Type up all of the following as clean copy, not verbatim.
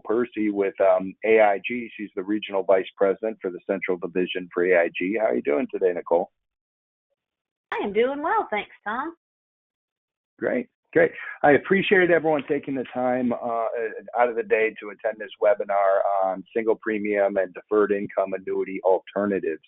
Percy with AIG. She's the Regional Vice President for the Central Division for AIG. How are you doing today, Nicole? I am doing well, thanks, Tom. Great. I appreciate everyone taking the time out of the day to attend this webinar on single premium and deferred income annuity alternatives.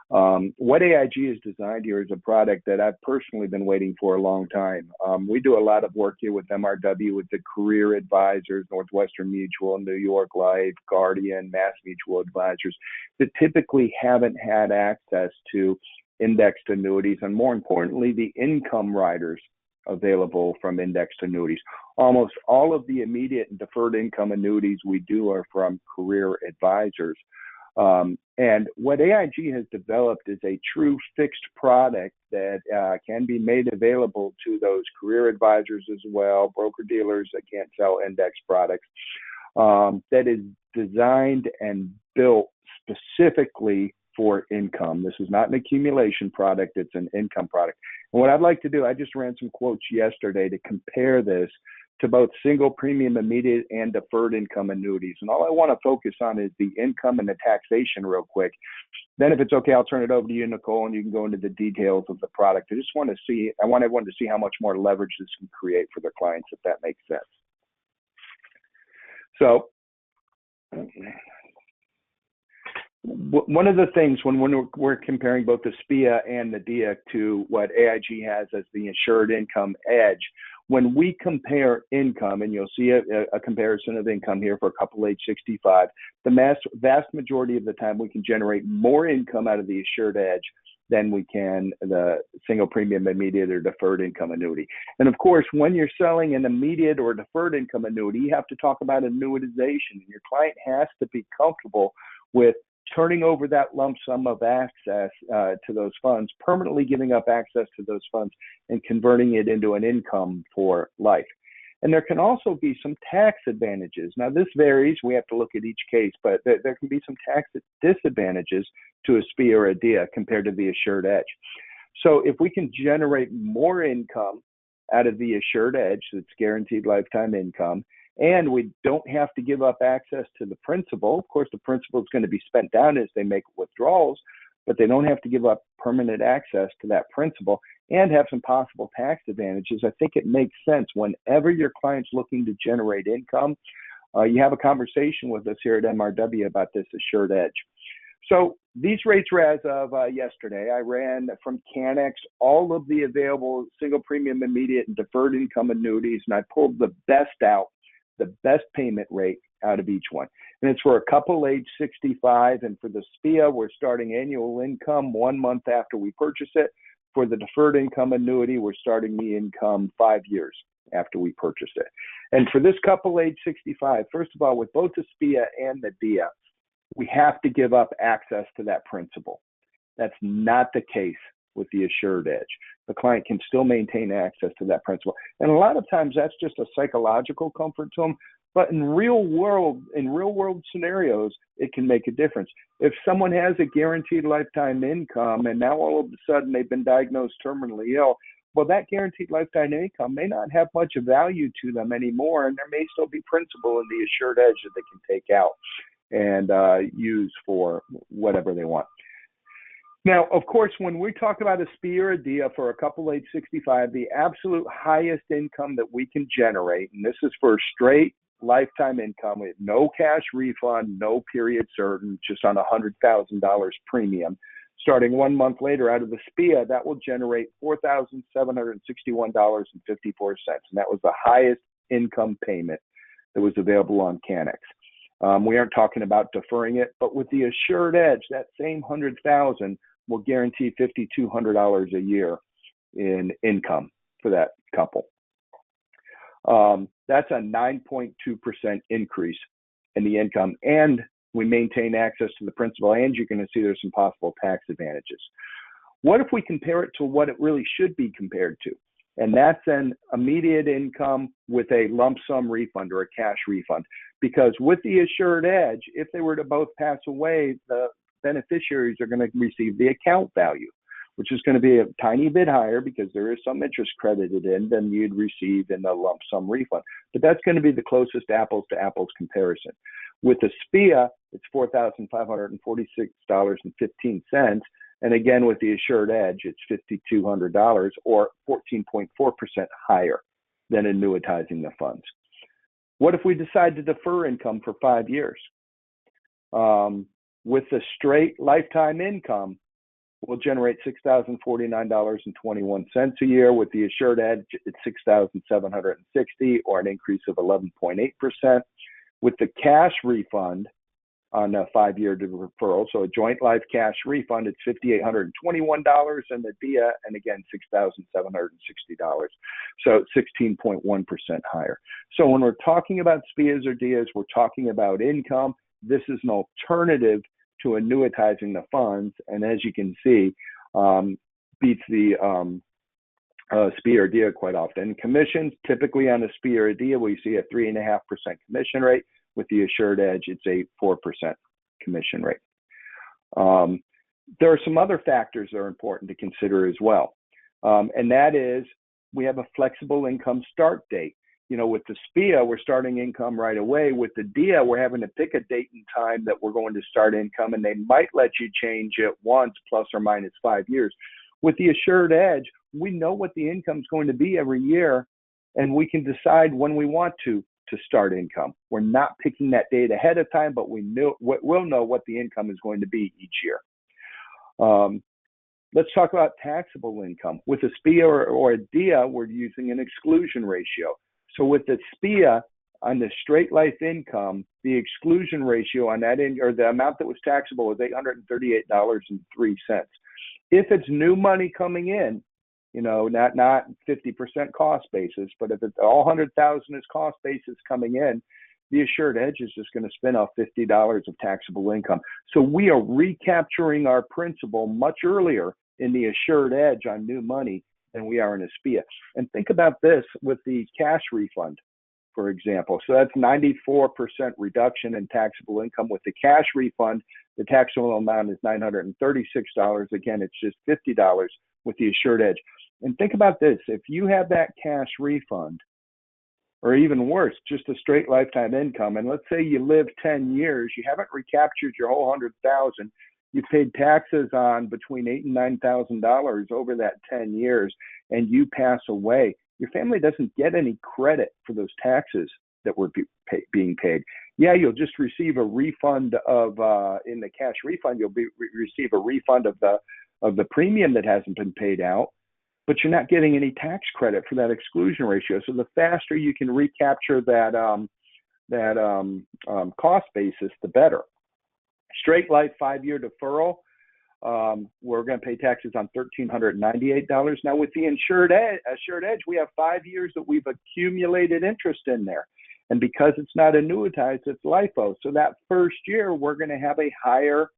What AIG is designed here is a product that I've personally been waiting for a long time. We do a lot of work here with MRW, with the career advisors, Northwestern Mutual, New York Life, Guardian, Mass Mutual advisors that typically haven't had access to indexed annuities, and more importantly, the income riders available from indexed annuities. Almost all of the immediate and deferred income annuities we do are from career advisors. And what AIG has developed is a true fixed product that can be made available to those career advisors as well, broker dealers that can't sell index products, that is designed and built specifically for income. This is not an accumulation product, it's an income product. And what I'd like to do, I just ran some quotes yesterday to compare this to both single premium immediate and deferred income annuities. And all I want to focus on is the income and the taxation real quick. Then if it's okay, I'll turn it over to you, Nicole, and you can go into the details of the product. I want everyone to see how much more leverage this can create for their clients, if that makes sense. So one of the things when we're comparing both the SPIA and the DIA to what AIG has as the insured income edge, when we compare income, and you'll see a comparison of income here for a couple age 65, the vast majority of the time we can generate more income out of the assured edge than we can the single premium immediate or deferred income annuity. And of course, when you're selling an immediate or deferred income annuity, you have to talk about annuitization. And your client has to be comfortable with turning over that lump sum of access to those funds, permanently giving up access to those funds and converting it into an income for life. And there can also be some tax advantages. Now, this varies. We have to look at each case, but there can be some tax disadvantages to a SPIA or a DIA compared to the assured edge. So if we can generate more income out of the assured edge, that's guaranteed lifetime income, and we don't have to give up access to the principal. Of course, the principal is going to be spent down as they make withdrawals, but they don't have to give up permanent access to that principal and have some possible tax advantages. I think it makes sense whenever your client's looking to generate income, you have a conversation with us here at MRW about this assured edge. So these rates were as of yesterday. I ran from Canex all of the available single premium immediate and deferred income annuities, and I pulled the best out, the best payment rate out of each one. And it's for a couple age 65. And for the SPIA, we're starting annual income 1 month after we purchase it. For the deferred income annuity, we're starting the income 5 years after we purchase it. And for this couple age 65, first of all, with both the SPIA and the DIA, we have to give up access to that principal. That's not the case with the assured edge. The client can still maintain access to that principal. And a lot of times that's just a psychological comfort to them. But in real world scenarios, it can make a difference. If someone has a guaranteed lifetime income and now all of a sudden they've been diagnosed terminally ill, well, that guaranteed lifetime income may not have much value to them anymore, and there may still be principal in the assured edge that they can take out and use for whatever they want. Now, of course, when we talk about a SPIA or a DIA for a couple age 65, the absolute highest income that we can generate, and this is for straight lifetime income with no cash refund, no period certain, just on $100,000 premium, starting 1 month later out of the SPIA, that will generate $4,761.54. And that was the highest income payment that was available on Canex. We aren't talking about deferring it, but with the assured edge, that same 100,000 will guarantee $5,200 a year in income for that couple. That's a 9.2% increase in the income, and we maintain access to the principal, and you're going to see there's some possible tax advantages. What if we compare it to what it really should be compared to? And that's an immediate income with a lump sum refund or a cash refund. Because with the assured edge, if they were to both pass away, the beneficiaries are going to receive the account value. which is going to be a tiny bit higher because there is some interest credited in than you'd receive in the lump sum refund. But that's going to be the closest apples to apples comparison. With the SPIA, it's $4,546.15. And again, with the Assured Edge, it's $5,200 or 14.4% higher than annuitizing the funds. What if we decide to defer income for 5 years? With the straight lifetime income, we'll generate $6,049.21 a year. With the Assured Edge, it's $6,760 or an increase of 11.8%. With the cash refund on a 5-year deferral, so a joint life cash refund, it's $5,821, and the DIA, and again, $6,760. So 16.1% higher. So when we're talking about SPIAs or DIAs, we're talking about income. This is an alternative to annuitizing the funds, and as you can see, beats the SPIA or DIA quite often. Commissions, typically on a SPIA or DIA, we see a 3.5% commission rate. With the Assured Edge, it's a 4% commission rate. There are some other factors that are important to consider as well, and that is we have a flexible income start date. You know, with the SPIA, we're starting income right away. With the DIA, we're having to pick a date and time that we're going to start income, and they might let you change it once, plus or minus 5 years. With the Assured Edge, we know what the income is going to be every year, and we can decide when we want to start income. We're not picking that date ahead of time, but we'll know what the income is going to be each year. Let's talk about taxable income. With a SPIA or a DIA, we're using an exclusion ratio. So with the SPIA, on the straight life income, the exclusion ratio on that, or the amount that was taxable, is $838.03. If it's new money coming in, you know, not 50% cost basis, but if it's all 100,000 is cost basis coming in, the Assured Edge is just going to spin off $50 of taxable income. So we are recapturing our principal much earlier in the Assured Edge on new money than we are in a SPIA. And think about this with the cash refund, for example. So that's 94% reduction in taxable income. With the cash refund, the taxable amount is $936. Again, it's just $50 with the Assured Edge. And think about this, if you have that cash refund, or even worse, just a straight lifetime income, and let's say you live 10 years, you haven't recaptured your whole 100,000, you paid taxes on between $8,000 and $9,000 over that 10 years, and you pass away, your family doesn't get any credit for those taxes that were being paid. Yeah, you'll just receive a refund of, in the cash refund, you'll receive a refund of the premium that hasn't been paid out, but you're not getting any tax credit for that exclusion ratio. So the faster you can recapture that cost basis, the better. Straight life 5-year deferral, we're going to pay taxes on $1,398. Now with the Assured Edge, we have 5 years that we've accumulated interest in there. And because it's not annuitized, it's LIFO. So that first year, we're going to have a higher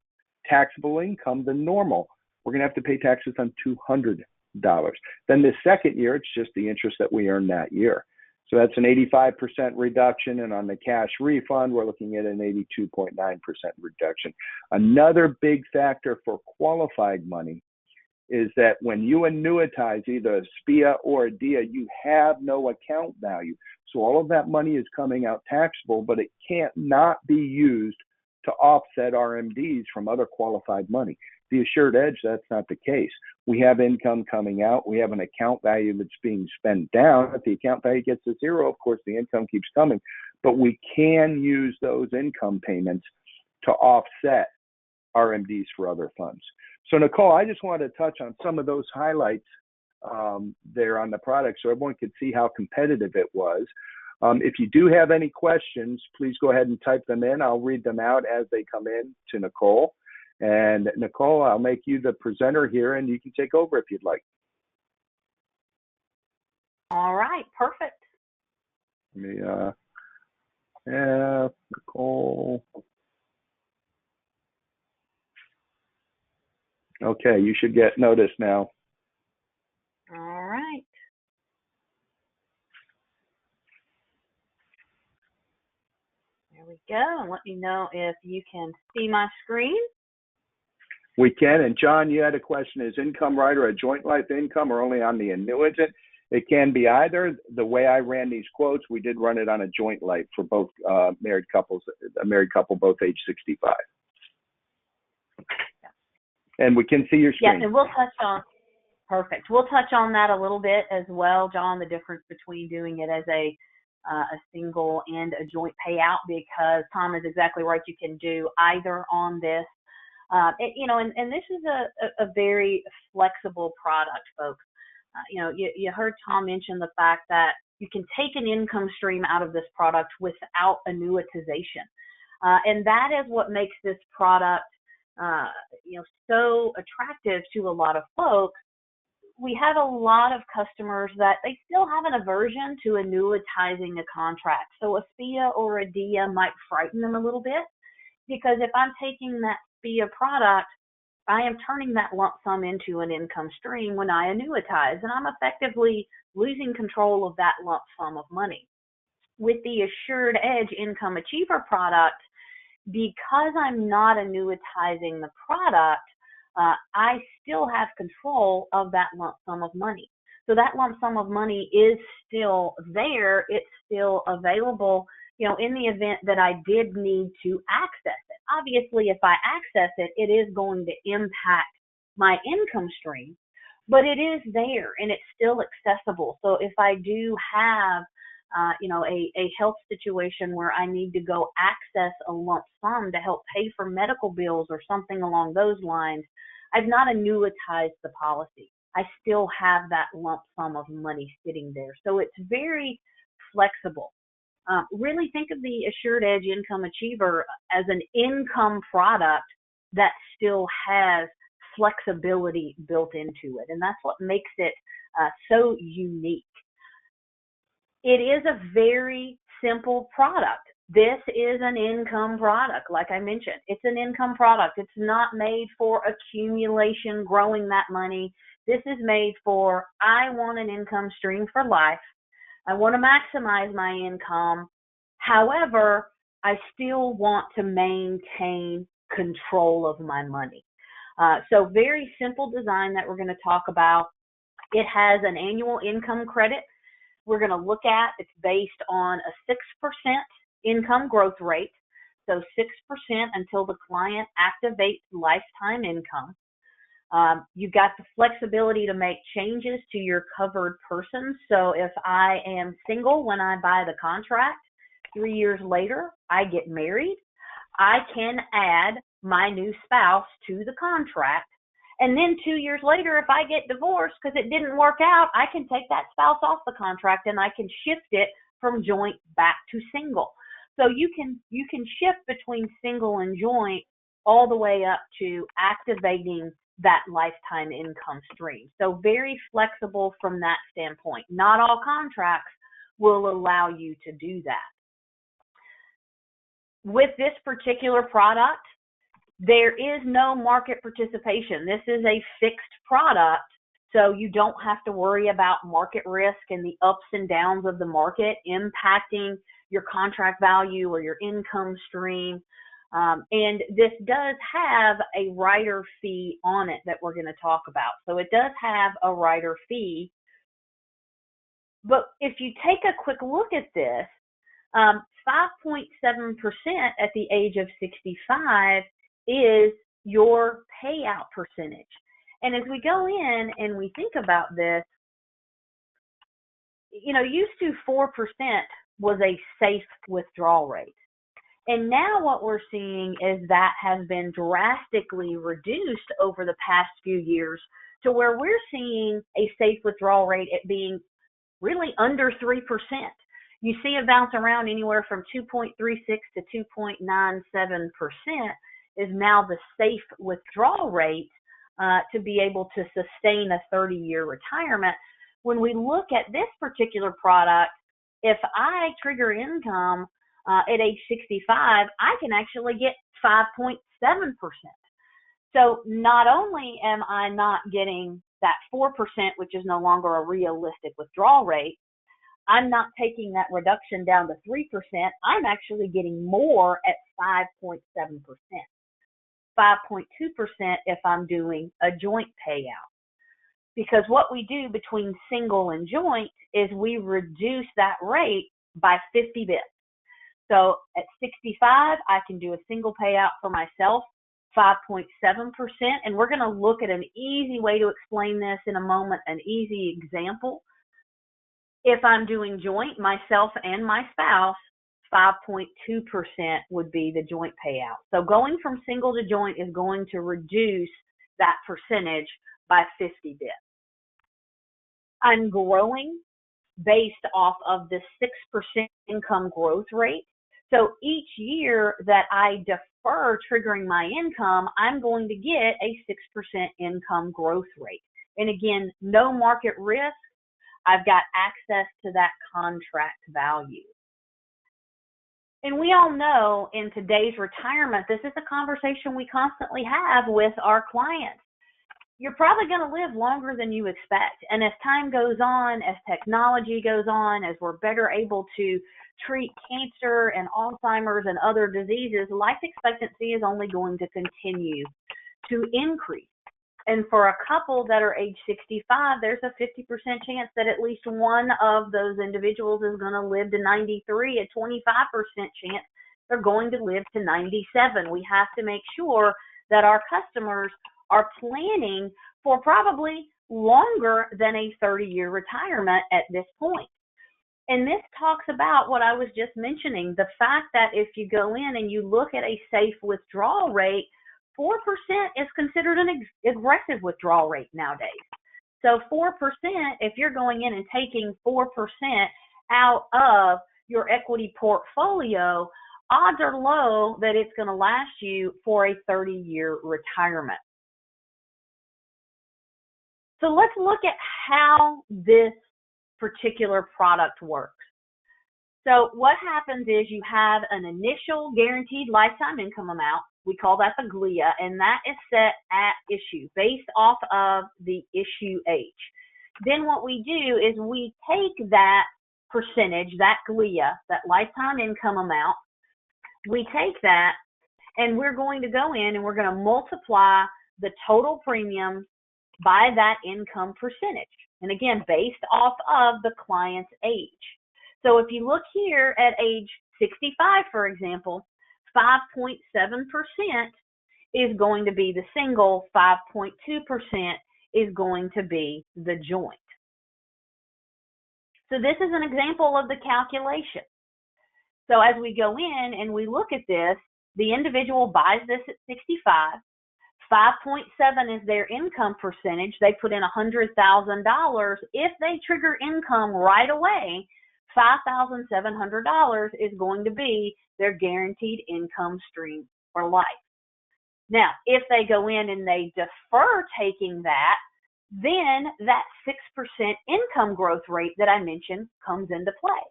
taxable income than normal. We're going to have to pay taxes on $200. Then the second year, it's just the interest that we earned that year. So that's an 85% reduction. And on the cash refund, we're looking at an 82.9% reduction. Another big factor for qualified money is that when you annuitize either a SPIA or a DIA, you have no account value. So all of that money is coming out taxable, but it can't not be used to offset RMDs from other qualified money. The Assured Edge, that's not the case. We have income coming out. We have an account value that's being spent down. If the account value gets to zero, of course, the income keeps coming. But we can use those income payments to offset RMDs for other funds. So, Nicole, I just wanted to touch on some of those highlights there on the product so everyone could see how competitive it was. If you do have any questions, please go ahead and type them in. I'll read them out as they come in to Nicole. And Nicole, I'll make you the presenter here, and you can take over if you'd like. All right, perfect. Let me, yeah, Nicole. Okay, you should get notice now. All right. There we go. And let me know if you can see my screen. We can. And John, you had a question: is income rider a joint life income or only on the annuitant? It can be either. The way I ran these quotes, we did run it on a joint life for both married couples, a married couple, both age 65. And we can see your screen. Yes, and we'll touch on, perfect. We'll touch on that a little bit as well, John, the difference between doing it as a single and a joint payout, because Tom is exactly right. You can do either on this. And this is a very flexible product, folks. You heard Tom mention the fact that you can take an income stream out of this product without annuitization. And that is what makes this product so attractive to a lot of folks. We have a lot of customers that they still have an aversion to annuitizing a contract. So a SPIA or a DIA might frighten them a little bit, because if I'm taking that SPIA product, I am turning that lump sum into an income stream when I annuitize, and I'm effectively losing control of that lump sum of money. With the Assured Edge Income Achiever product, because I'm not annuitizing the product, I still have control of that lump sum of money. So that lump sum of money is still there. It's still available, in the event that I did need to access it. Obviously, if I access it, it is going to impact my income stream, but it is there and it's still accessible. So if I do have a health situation where I need to go access a lump sum to help pay for medical bills or something along those lines, I've not annuitized the policy. I still have that lump sum of money sitting there. So it's very flexible. Really think of the Assured Edge Income Achiever as an income product that still has flexibility built into it. And that's what makes it so unique. It is a very simple product. This is an income product, like I mentioned. It's an income product. It's not made for accumulation, growing that money. This is made for, I want an income stream for life. I want to maximize my income. However, I still want to maintain control of my money. So very simple design that we're going to talk about. It has an annual income credit we're going to look at. It's based on a 6% income growth rate. So 6% until the client activates lifetime income. You've got the flexibility to make changes to your covered person. So if I am single when I buy the contract, 3 years later, I get married, I can add my new spouse to the contract. And then 2 years later, if I get divorced because it didn't work out, I can take that spouse off the contract and I can shift it from joint back to single. So you can shift between single and joint all the way up to activating that lifetime income stream. So very flexible from that standpoint. Not all contracts will allow you to do that. With this particular product, there is no market participation. This is a fixed product, so you don't have to worry about market risk and the ups and downs of the market impacting your contract value or your income stream. And this does have a rider fee on it that we're going to talk about. So it does have a rider fee. But if you take a quick look at this, 5.7% at the age of 65 is your payout percentage. And as we go in and we think about this, used to 4% was a safe withdrawal rate. And now what we're seeing is that has been drastically reduced over the past few years to where we're seeing a safe withdrawal rate at being really under 3%. You see it bounce around anywhere from 2.36 to 2.97% is now the safe withdrawal rate to be able to sustain a 30-year retirement. When we look at this particular product, if I trigger income at age 65, I can actually get 5.7%. So not only am I not getting that 4%, which is no longer a realistic withdrawal rate, I'm not taking that reduction down to 3%. I'm actually getting more at 5.7%. 5.2% if I'm doing a joint payout. Because what we do between single and joint is we reduce that rate by 50 bits. So at 65, I can do a single payout for myself, 5.7%. And we're going to look at an easy way to explain this in a moment, an easy example. If I'm doing joint, myself and my spouse, 5.2% would be the joint payout. So going from single to joint is going to reduce that percentage by 50 bits. I'm growing based off of the 6% income growth rate. So each year that I defer triggering my income, I'm going to get a 6% income growth rate. And again, no market risk. I've got access to that contract value. And we all know in today's retirement, this is a conversation we constantly have with our clients. You're probably going to live longer than you expect. And as time goes on, as technology goes on, as we're better able to treat cancer and Alzheimer's and other diseases, life expectancy is only going to continue to increase. And for a couple that are age 65, there's a 50% chance that at least one of those individuals is going to live to 93, a 25% chance they're going to live to 97. We have to make sure that our customers are planning for probably longer than a 30-year retirement at this point. And this talks about what I was just mentioning, the fact that if you go in and you look at a safe withdrawal rate, 4% is considered an aggressive withdrawal rate nowadays. So 4%, if you're going in and taking 4% out of your equity portfolio, odds are low that it's going to last you for a 30-year retirement. So let's look at how this particular product works. So what happens is you have an initial guaranteed lifetime income amount. We call that the GLIA, and that is set at issue based off of the issue age. Then what we do is we take that percentage, that GLIA, that lifetime income amount, we take that and we're going to go in and we're going to multiply the total premium by that income percentage. And again, based off of the client's age. So if you look here at age 65, for example, 5.7% is going to be the single, 5.2% is going to be the joint. So this is an example of the calculation. So as we go in and we look at this, the individual buys this at 65, 5.7 is their income percentage. They put in $100,000. If they trigger income right away, $5,700 is going to be their guaranteed income stream for life. Now, if they go in and they defer taking that, then that 6% income growth rate that I mentioned comes into play.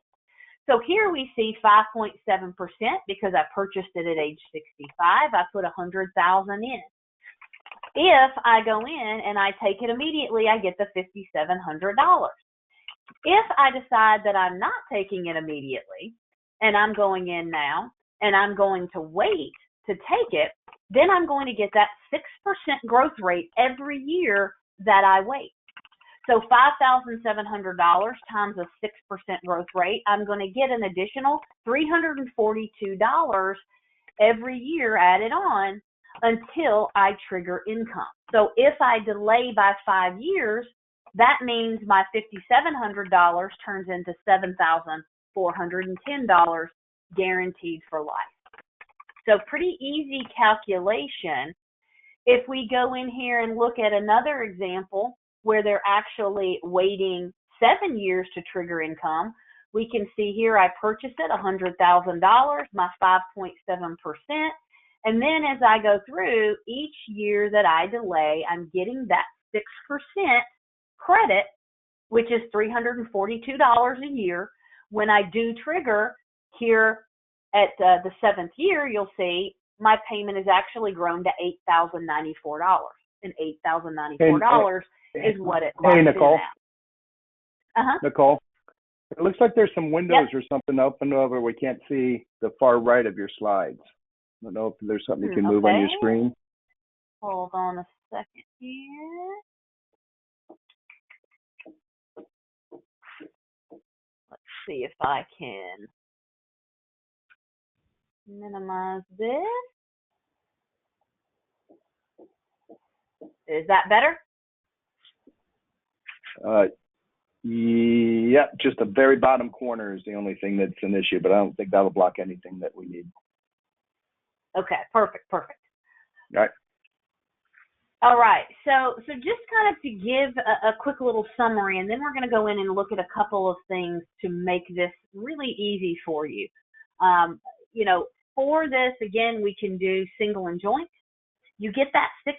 So here we see 5.7% because I purchased it at age 65. I put $100,000 in. If I go in and I take it immediately, I get the $5,700. If I decide that I'm not taking it immediately and I'm going in now and I'm going to wait to take it, then I'm going to get that 6% growth rate every year that I wait. So $5,700 times a 6% growth rate, I'm going to get an additional $342 every year added on until I trigger income. So if I delay by 5 years, that means my $5,700 turns into $7,410 guaranteed for life. So pretty easy calculation. If we go in here and look at another example where they're actually waiting 7 years to trigger income, we can see here I purchased it $100,000, my 5.7%. And then as I go through each year that I delay, I'm getting that 6% credit, which is $342 a year. When I do trigger here at the 7th year, you'll see my payment has actually grown to $8,094. And $8,094 is what it locks in Nicole. at. Nicole, it looks like there's some windows Yep. or something open over. We can't see the far right of your slides. I don't know if there's something you can move on your screen. Hold on a second here. Let's see if I can minimize this. Is that better? Yeah, just the very bottom corner is the only thing that's an issue, but I don't think that'll block anything that we need. Okay, perfect. All right. All right, so just kind of to give a quick little summary, and then we're going to go in and look at a couple of things to make this really easy for you. For this, again, we can do single and joint. You get that 6%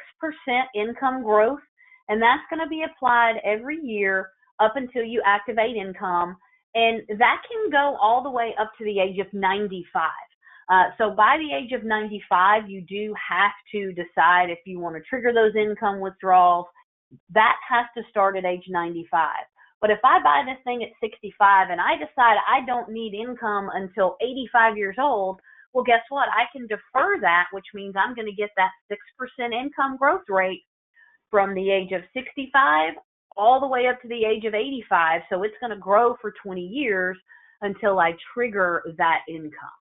income growth, and that's going to be applied every year up until you activate income, and that can go all the way up to the age of 95. So by the age of 95, you do have to decide if you want to trigger those income withdrawals. That has to start at age 95. But if I buy this thing at 65 and I decide I don't need income until 85 years old, well, guess what? I can defer that, which means I'm going to get that 6% income growth rate from the age of 65 all the way up to the age of 85. So it's going to grow for 20 years until I trigger that income.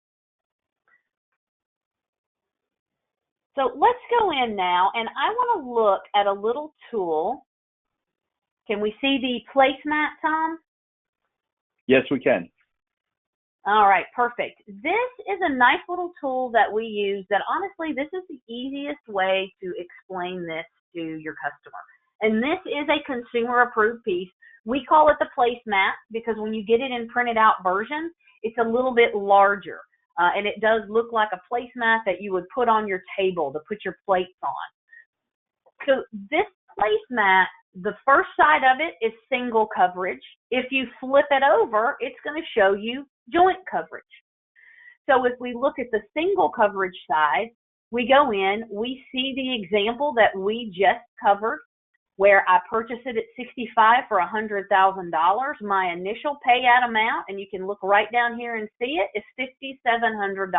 So let's go in now, and I want to look at a little tool. Can we see the placemat, Tom? Yes, we can. All right, perfect. This is a nice little tool that we use that, honestly, this is the easiest way to explain this to your customer. And this is a consumer-approved piece. We call it the placemat because when you get it in printed out version, it's a little bit larger. And it does look like a placemat that you would put on your table to put your plates on. So this placemat, the first side of it is single coverage. If you flip it over, it's going to show you joint coverage. So if we look at the single coverage side, we go in, we see the example that we just covered where I purchased it at 65 for $100,000. My initial payout amount, and you can look right down here and see it, is $5,700.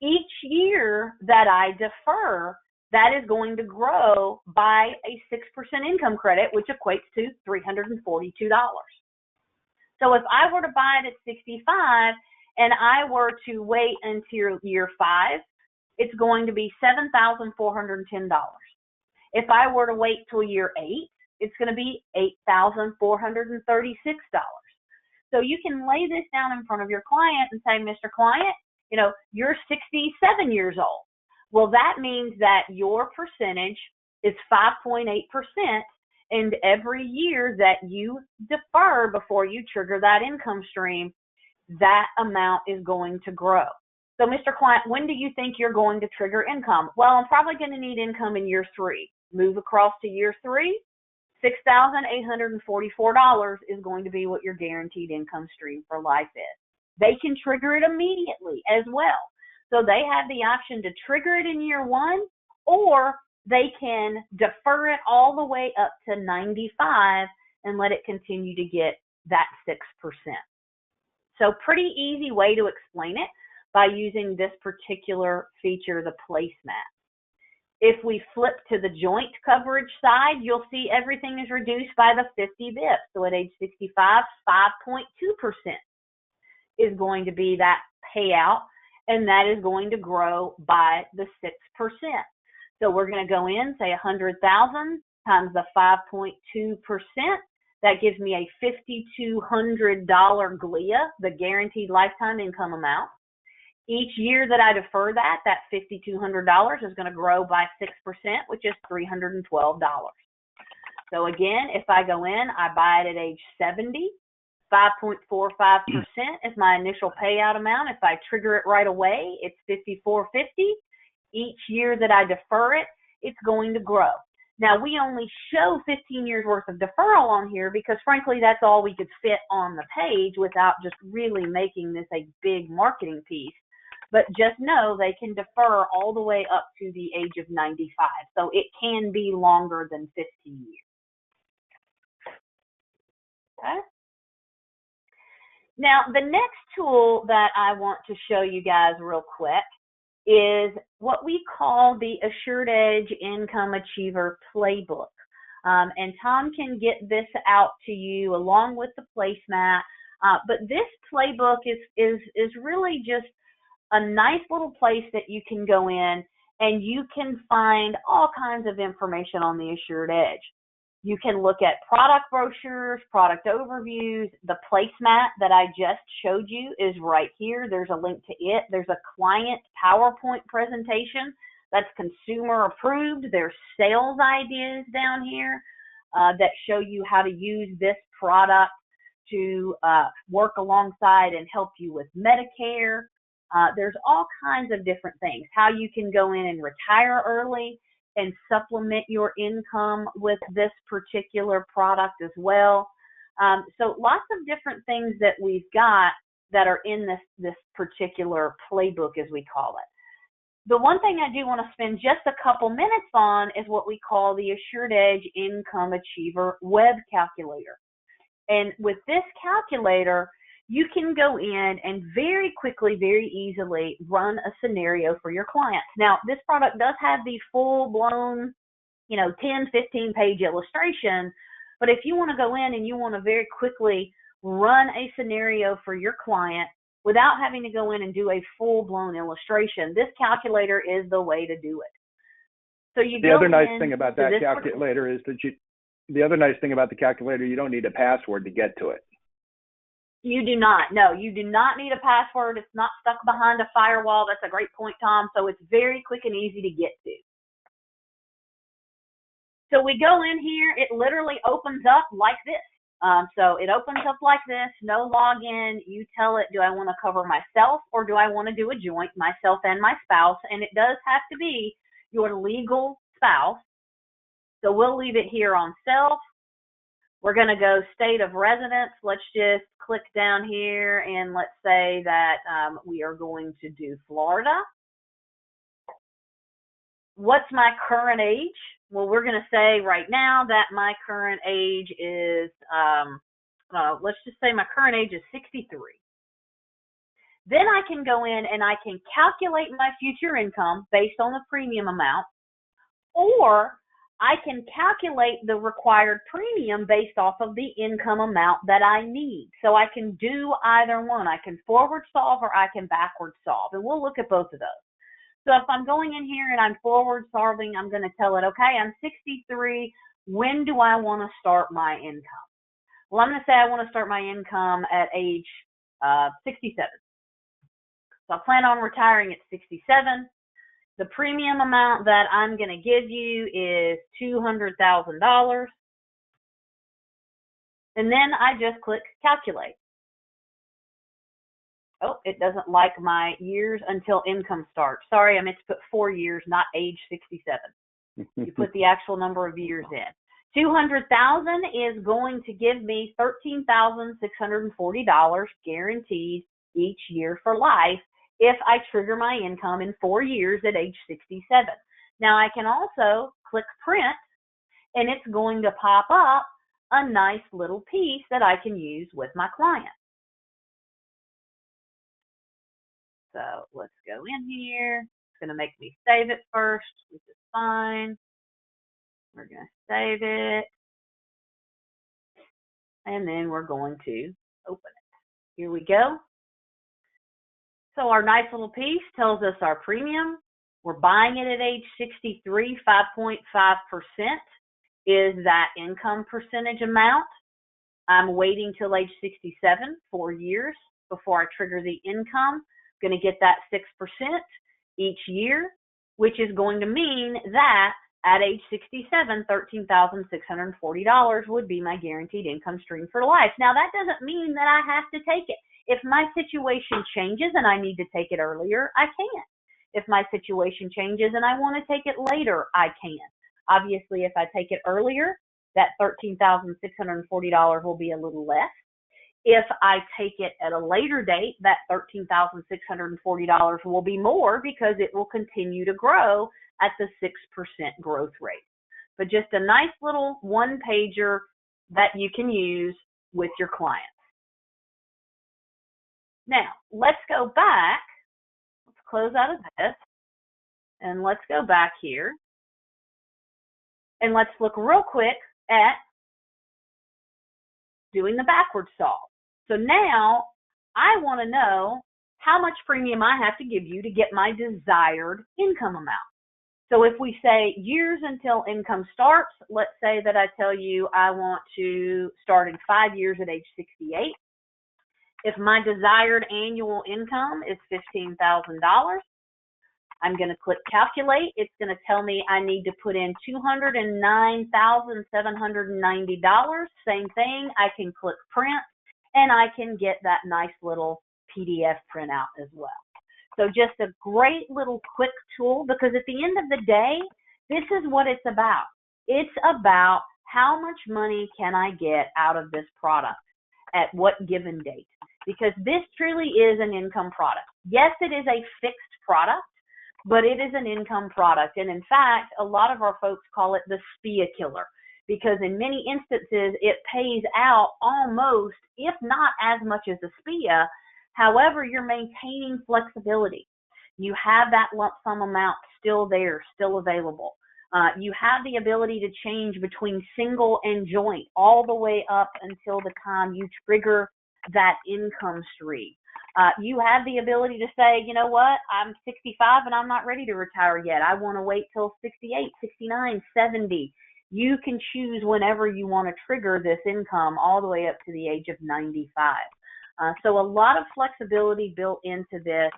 Each year that I defer, that is going to grow by a 6% income credit, which equates to $342. So if I were to buy it at 65 and I were to wait until year 5, it's going to be $7,410. If I were to wait till year 8, it's going to be $8,436. So you can lay this down in front of your client and say, Mr. Client, you're 67 years old. Well, that means that your percentage is 5.8%, and every year that you defer before you trigger that income stream, that amount is going to grow. So, Mr. Client, when do you think you're going to trigger income? Well, I'm probably going to need income in year 3. Move across to year 3, $6,844 is going to be what your guaranteed income stream for life is. They can trigger it immediately as well. So they have the option to trigger it in year 1, or they can defer it all the way up to 95 and let it continue to get that 6%. So pretty easy way to explain it by using this particular feature, the placemat. If we flip to the joint coverage side, you'll see everything is reduced by the 50 bips. So at age 65, 5.2% is going to be that payout, and that is going to grow by the 6%. So we're going to go in, say 100,000 times the 5.2%. That gives me a $5,200 GLIA, the guaranteed lifetime income amount. Each year that I defer that $5,200 is going to grow by 6%, which is $312. So again, if I go in, I buy it at age 70, 5.45% is my initial payout amount. If I trigger it right away, it's $5,450. Each year that I defer it, it's going to grow. Now, we only show 15 years worth of deferral on here because, frankly, that's all we could fit on the page without just really making this a big marketing piece. But just know they can defer all the way up to the age of 95. So it can be longer than 15 years. Okay. Now, the next tool that I want to show you guys real quick is what we call the Assured Edge Income Achiever Playbook. And Tom can get this out to you along with the placemat. But this playbook is really just a nice little place that you can go in and you can find all kinds of information on the Assured Edge. You can look at product brochures, product overviews. The placemat that I just showed you is right here. There's a link to it. There's a client PowerPoint presentation that's consumer approved. There's sales ideas down here that show you how to use this product to work alongside and help you with Medicare. There's all kinds of different things. How you can go in and retire early and supplement your income with this particular product as well. So lots of different things that we've got that are in this particular playbook, as we call it. The one thing I do want to spend just a couple minutes on is what we call the Assured Edge Income Achiever Web Calculator. And with this calculator, you can go in and very quickly, very easily run a scenario for your clients. Now, this product does have the full-blown, 10, 15-page illustration, but if you want to go in and you want to very quickly run a scenario for your client without having to go in and do a full-blown illustration, this calculator is the way to do it. So the other nice thing about that calculator is that you don't need a password to get to it. You do not. No, you do not need a password. It's not stuck behind a firewall. That's a great point, Tom. So it's very quick and easy to get to. So we go in here. It literally opens up like this. So it opens up like this, no login. You tell it, do I want to cover myself or do I want to do a joint, myself and my spouse? And it does have to be your legal spouse. So we'll leave it here on self. We're going to go state of residence. Let's just click down here and let's say that we are going to do Florida. What's my current age? Well, we're going to say right now that my current age is, let's just say my current age is 63. Then I can go in and I can calculate my future income based on the premium amount, or I can calculate the required premium based off of the income amount that I need. So I can do either one. I can forward solve or I can backward solve. And we'll look at both of those. So if I'm going in here and I'm forward solving, I'm going to tell it, okay, I'm 63. When do I want to start my income? Well, I'm going to say I want to start my income at age 67. So I plan on retiring at 67. The premium amount that I'm going to give you is $200,000. And then I just click calculate. Oh, it doesn't like my years until income starts. Sorry, I meant to put 4 years, not age 67. You put the actual number of years in. $200,000 is going to give me $13,640 guaranteed each year for life if I trigger my income in 4 years at age 67. Now I can also click print and it's going to pop up a nice little piece that I can use with my client. So let's go in here. It's going to make me save it first, which is fine. We're going to save it. And then we're going to open it. Here we go. So our nice little piece tells us our premium. We're buying it at age 63, 5.5% is that income percentage amount. I'm waiting till age 67, 4 years before I trigger the income. Going to get that 6% each year, which is going to mean that at age 67, $13,640 would be my guaranteed income stream for life. Now, that doesn't mean that I have to take it. If my situation changes and I need to take it earlier, I can. If my situation changes and I want to take it later, I can. Obviously, if I take it earlier, that $13,640 will be a little less. If I take it at a later date, that $13,640 will be more because it will continue to grow at the 6% growth rate. But just a nice little one-pager that you can use with your clients. Now, let's go back. Let's close out of this. And let's go back here. And let's look real quick at doing the backward solve. So now I want to know how much premium I have to give you to get my desired income amount. So if we say years until income starts, let's say that I tell you I want to start in 5 years at age 68. If my desired annual income is $15,000, I'm going to click calculate. It's going to tell me I need to put in $209,790. Same thing. I can click print and I can get that nice little PDF printout as well. So just a great little quick tool, because at the end of the day, this is what it's about. It's about how much money can I get out of this product at what given date, because this truly is an income product. Yes, it is a fixed product, but it is an income product. And in fact, a lot of our folks call it the SPIA killer, because in many instances, it pays out almost, if not as much as a SPIA. However, you're maintaining flexibility. You have that lump sum amount still there, still available. You have the ability to change between single and joint all the way up until the time you trigger that income stream. You have the ability to say, you know what, I'm 65 and I'm not ready to retire yet. I want to wait till 68, 69, 70. You can choose whenever you want to trigger this income all the way up to the age of 95. So a lot of flexibility built into this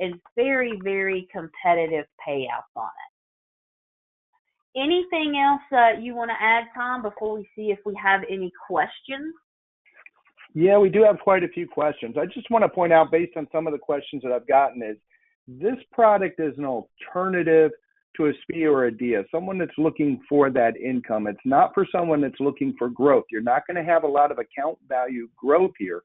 and very, very competitive payouts on it. Anything else you want to add, Tom, before we see if we have any questions? Yeah, we do have quite a few questions. I just want to point out, based on some of the questions that I've gotten, is this product is an alternative to a SPIA or a DIA, someone that's looking for that income. It's not for someone that's looking for growth. You're not going to have a lot of account value growth here.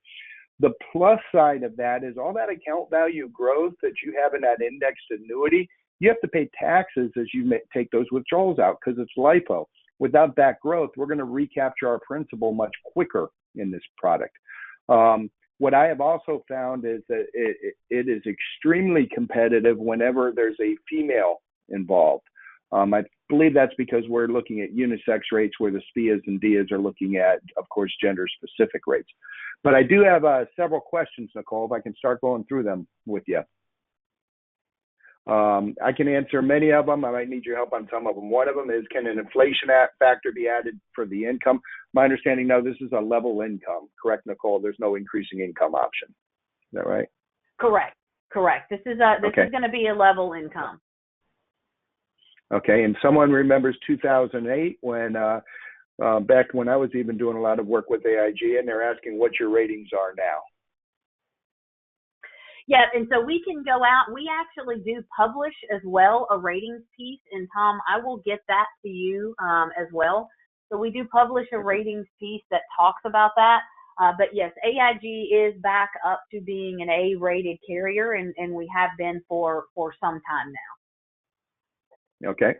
The plus side of that is all that account value growth that you have in that indexed annuity, you have to pay taxes as you take those withdrawals out because it's LIFO. Without that growth, we're going to recapture our principal much quicker in this product. What I have also found is that it is extremely competitive whenever there's a female involved. I believe that's because we're looking at unisex rates, where the SPIAs and DIAs are looking at, of course, gender-specific rates. But I do have several questions, Nicole, if I can start going through them with you. I can answer many of them. I might need your help on some of them. One of them is, can an inflation factor be added for the income? My understanding, no, this is a level income. Correct, Nicole? There's no increasing income option. Is that right? Correct. This is going to be a level income. Okay, and someone remembers 2008 when back when I was even doing a lot of work with AIG, and they're asking what your ratings are now. Yeah, and so we can go out. We actually do publish as well a ratings piece, and Tom, I will get that to you as well. So we do publish a ratings piece that talks about that. But yes, AIG is back up to being an A-rated carrier, and we have been for some time now. Okay.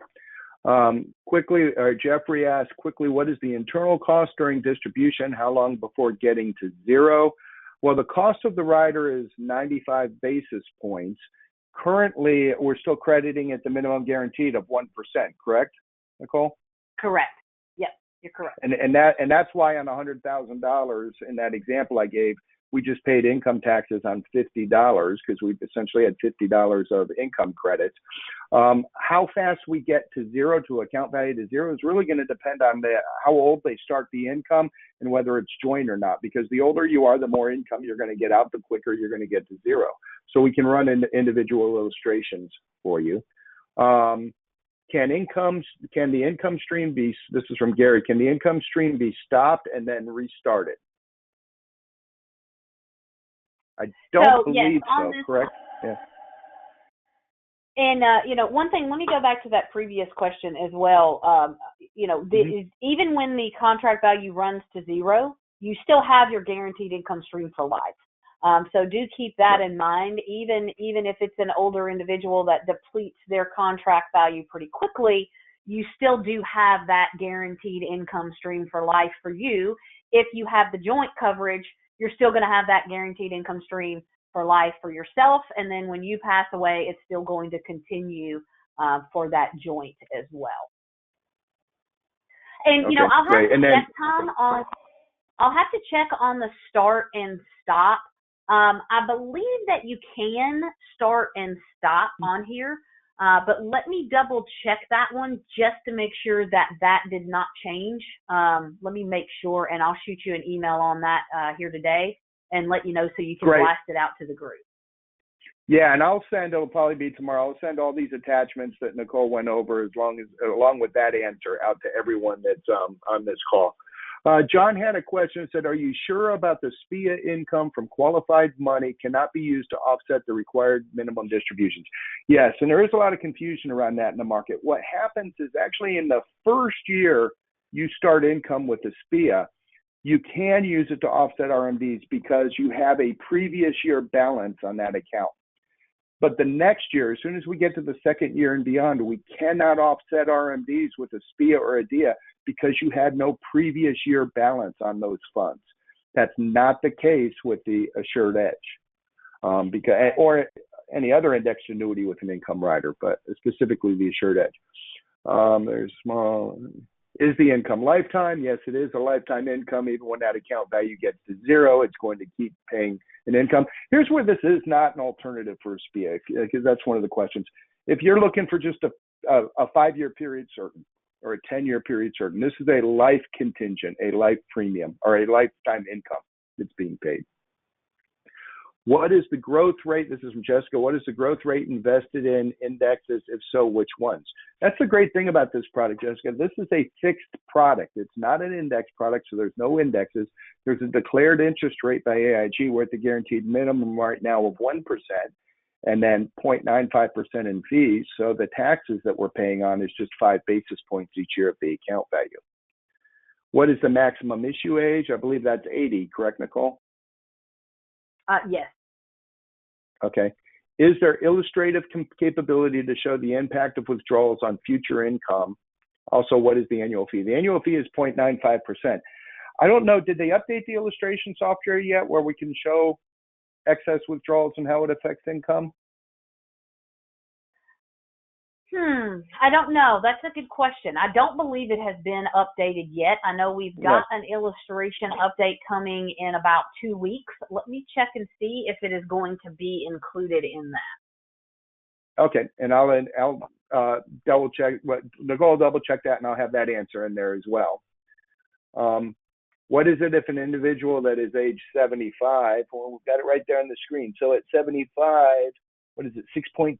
Quickly, Jeffrey asked quickly, what is the internal cost during distribution? How long before getting to zero? Well, the cost of the rider is 95 basis points. Currently, we're still crediting at the minimum guaranteed of 1%, correct, Nicole? Correct. Yes, you're correct. And that's why on $100,000 in that example I gave, we just paid income taxes on $50 because we essentially had $50 of income credits. How fast we get to zero, to account value to zero, is really going to depend on how old they start the income and whether it's joint or not. Because the older you are, the more income you're going to get out, the quicker you're going to get to zero. So we can run individual illustrations for you. Can the income stream be, this is from Gary, can the income stream be stopped and then restarted? I don't believe so, correct? Yeah. And, one thing, let me go back to that previous question as well. Even when the contract value runs to zero, you still have your guaranteed income stream for life. So do keep that in mind. Even if it's an older individual that depletes their contract value pretty quickly, you still do have that guaranteed income stream for life for you. If you have the joint coverage, you're still going to have that guaranteed income stream for life for yourself. And then when you pass away, it's still going to continue for that joint as well. And Okay, I'll have great. to And then, check time on. I'll have to check on the start and stop. I believe that you can start and stop on here, but let me double check that one just to make sure that that did not change. Let me make sure, and I'll shoot you an email on that here today and let you know so you can great. blast it out to the group. Yeah, and it'll probably be tomorrow. I'll send all these attachments that Nicole went over along with that answer out to everyone that's on this call. John had a question that said, are you sure about the SPIA income from qualified money cannot be used to offset the required minimum distributions? Yes, and there is a lot of confusion around that in the market. What happens is actually in the first year you start income with the SPIA, you can use it to offset RMDs because you have a previous year balance on that account. But the next year, as soon as we get to the second year and beyond, we cannot offset RMDs with a SPIA or a DIA because you had no previous year balance on those funds. That's not the case with the Assured Edge, or any other indexed annuity with an income rider, but specifically the Assured Edge. There's small. Is the income lifetime? Yes, it is a lifetime income. Even when that account value gets to zero, it's going to keep paying an income. Here's where this is not an alternative for a SPIA, because that's one of the questions. If you're looking for just a 5-year period certain or a 10-year period certain, this is a life contingent, a life premium, or a lifetime income that's being paid. What is the growth rate? This is from Jessica. What is the growth rate invested in indexes? If so, which ones? That's the great thing about this product, Jessica. This is a fixed product. It's not an index product, so there's no indexes. There's a declared interest rate by AIG. We're at the guaranteed minimum right now of 1%, and then 0.95% in fees. So the taxes that we're paying on is just 5 basis points each year of the account value. What is the maximum issue age? I believe that's 80, correct, Nicole? Yes. Okay. Is there illustrative capability to show the impact of withdrawals on future income? Also, what is the annual fee? The annual fee is 0.95%. I don't know, did they update the illustration software yet where we can show excess withdrawals and how it affects income? I don't know. That's a good question. I don't believe it has been updated yet. I know we've got an illustration update coming in about 2 weeks. Let me check and see if it is going to be included in that. Okay, and I'll double check. Nicole will double check that, and I'll have that answer in there as well. What is it if an individual that is age 75? Well, we've got it right there on the screen. So at 75. What is it, 6.2%?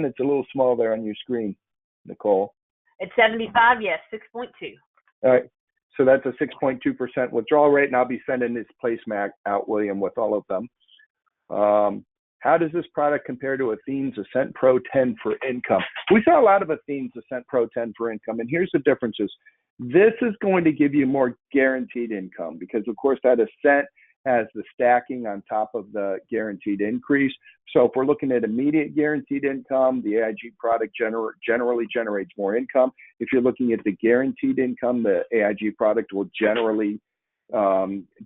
It's a little small there on your screen, Nicole. At 75, yes, 6.2. All right. So that's a 6.2% withdrawal rate, and I'll be sending this placement out, William, with all of them. How does this product compare to Athene's Ascent Pro 10 for income? We saw a lot of Athene's Ascent Pro 10 for income, and here's the differences. This is going to give you more guaranteed income because, of course, that Ascent has the stacking on top of the guaranteed increase. So if we're looking at immediate guaranteed income, the AIG product generally generates more income. If you're looking at the guaranteed income, the AIG product will generally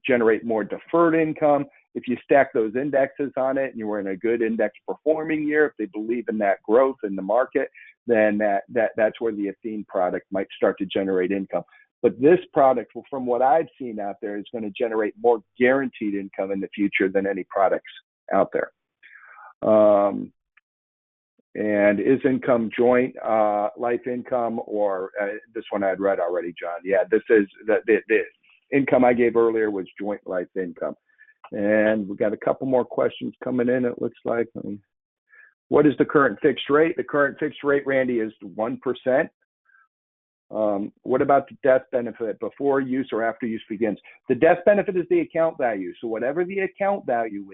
generate more deferred income. If you stack those indexes on it and you were in a good index performing year, if they believe in that growth in the market, then that's where the Athene product might start to generate income. But this product, from what I've seen out there, is going to generate more guaranteed income in the future than any products out there. And is income joint life income, or this one I'd read already, John? Yeah, this is the income I gave earlier was joint life income. And we've got a couple more questions coming in, it looks like. What is the current fixed rate? The current fixed rate, Randy, is 1%. What about the death benefit before use or after use begins? The death benefit is the account value. So whatever the account value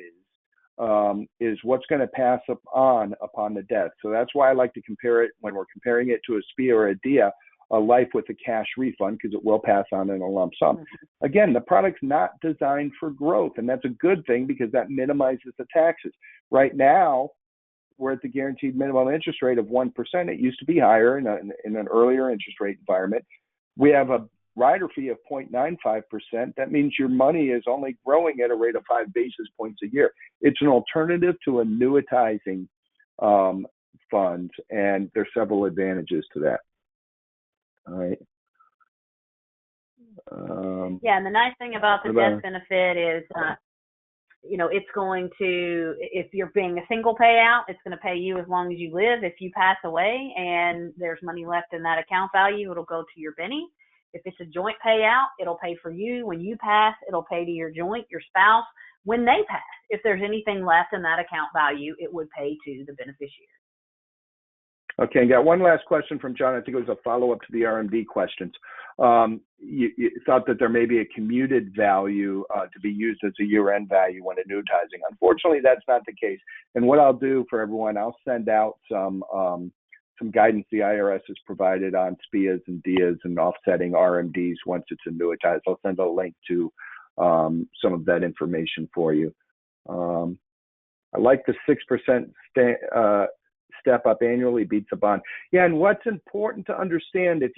is what's going to pass upon the death. So that's why I like to compare it when we're comparing it to a SPIA or a DIA, a life with a cash refund, because it will pass on in a lump sum. Again, the product's not designed for growth, and that's a good thing because that minimizes the taxes. Right now, we're at the guaranteed minimum interest rate of 1%. It used to be higher in an earlier interest rate environment. We have a rider fee of 0.95%. That means your money is only growing at a rate of 5 basis points a year. It's an alternative to annuitizing funds, and there's several advantages to that. All right. Yeah, and the nice thing about the death benefit is, it's going to, if you're being a single payout, it's going to pay you as long as you live. If you pass away and there's money left in that account value, it'll go to your Benny. If it's a joint payout, it'll pay for you. When you pass, it'll pay to your joint, your spouse. When they pass, if there's anything left in that account value, it would pay to the beneficiary. Okay, and got one last question from John. I think it was a follow-up to the RMD questions. You thought that there may be a commuted value to be used as a year-end value when annuitizing. Unfortunately, that's not the case. And what I'll do for everyone, I'll send out some guidance the IRS has provided on SPIAs and DIAs and offsetting RMDs once it's annuitized. I'll send a link to some of that information for you. I like the 6% step up annually beats a bond. Yeah, and what's important to understand, if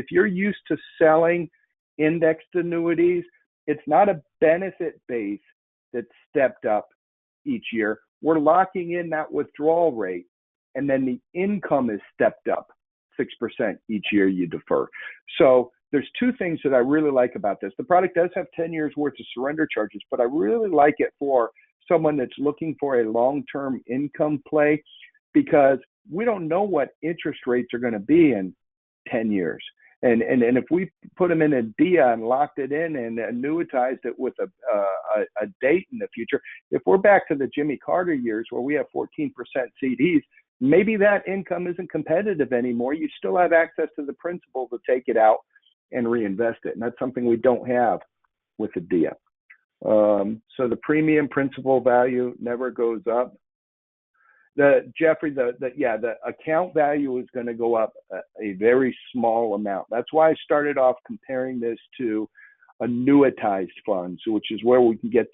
you're used to selling indexed annuities, it's not a benefit base that's stepped up each year. We're locking in that withdrawal rate, and then the income is stepped up 6% each year you defer. So there's two things that I really like about this. The product does have 10 years worth of surrender charges, but I really like it for someone that's looking for a long-term income play, because we don't know what interest rates are going to be in 10 years. And if we put them in a DIA and locked it in and annuitized it with a date in the future, if we're back to the Jimmy Carter years where we have 14% CDs, maybe that income isn't competitive anymore. You still have access to the principal to take it out and reinvest it. And that's something we don't have with a DIA. So the premium principal value never goes up. Jeffrey, the account value is going to go up a very small amount. That's why I started off comparing this to annuitized funds, which is where we can get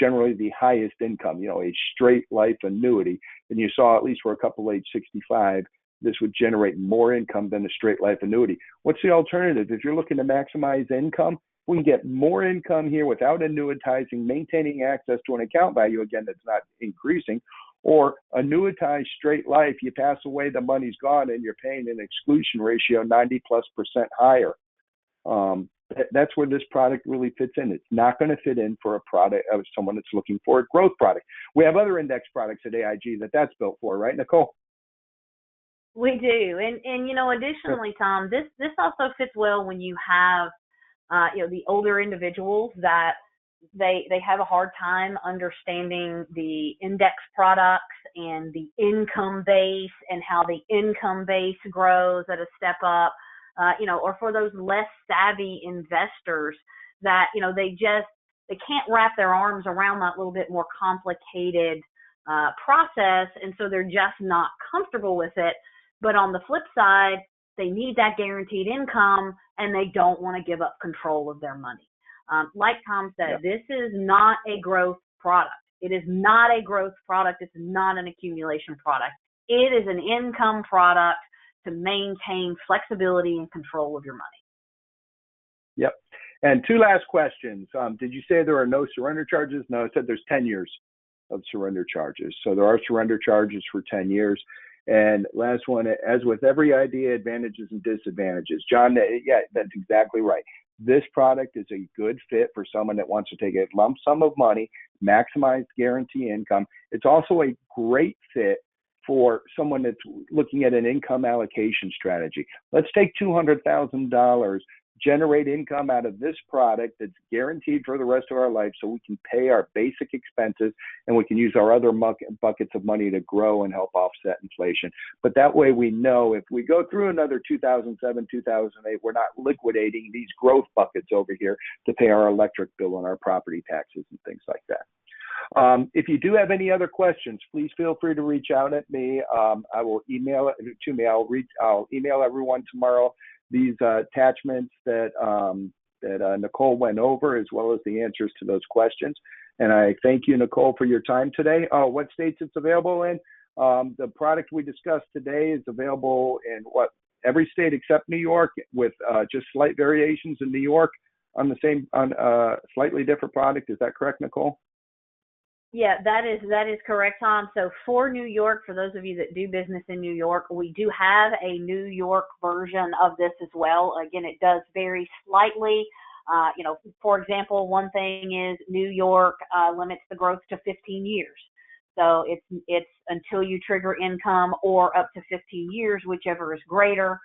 generally the highest income, a straight life annuity. And you saw, at least for a couple age 65, this would generate more income than a straight life annuity. What's the alternative? If you're looking to maximize income, we can get more income here without annuitizing, maintaining access to an account value, again, that's not increasing. Or annuitized straight life, you pass away, the money's gone, and you're paying an exclusion ratio 90+% higher. That's where this product really fits in. It's not going to fit in for a product of someone that's looking for a growth product. We have other index products at AIG that's built for, right, Nicole? We do, and additionally, Tom, this also fits well when you have the older individuals that they have a hard time understanding the index products and the income base and how the income base grows at a step up, or for those less savvy investors that, they can't wrap their arms around that little bit more complicated process. And so they're just not comfortable with it. But on the flip side, they need that guaranteed income and they don't want to give up control of their money. Like Tom said, This is not a growth product. It is not a growth product. It's not an accumulation product. It is an income product to maintain flexibility and control of your money. Yep. And two last questions. Did you say there are no surrender charges? No, I said there's 10 years of surrender charges. So there are surrender charges for 10 years. And last one, as with every idea, advantages and disadvantages. John, that's exactly right. This product is a good fit for someone that wants to take a lump sum of money, maximize guarantee income. It's also a great fit for someone that's looking at an income allocation strategy. Let's take $200,000, generate income out of this product that's guaranteed for the rest of our life so we can pay our basic expenses and we can use our other buckets of money to grow and help offset inflation. But that way we know if we go through another 2007, 2008, we're not liquidating these growth buckets over here to pay our electric bill and our property taxes and things like that. If you do have any other questions, please feel free to reach out at me. I will email it to me. I'll email everyone tomorrow these attachments that Nicole went over, as well as the answers to those questions. And I thank you, Nicole, for your time today. What states it's available in? The product we discussed today is available in every state except New York, with just slight variations in New York on a slightly different product. Is that correct, Nicole? Yeah, that is correct, Tom. So for New York, for those of you that do business in New York, we do have a New York version of this as well. Again, it does vary slightly. For example, one thing is New York limits the growth to 15 years. So it's until you trigger income or up to 15 years, whichever is greater.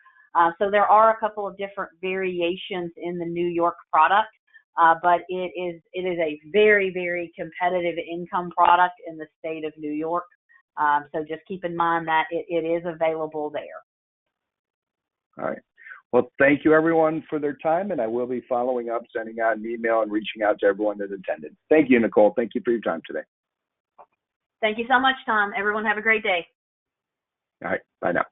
So there are a couple of different variations in the New York product. But it is a very, very competitive income product in the state of New York. So just keep in mind that it is available there. All right. Well, thank you everyone for their time, and I will be following up, sending out an email and reaching out to everyone that attended. Thank you, Nicole. Thank you for your time today. Thank you so much, Tom. Everyone have a great day. All right. Bye now.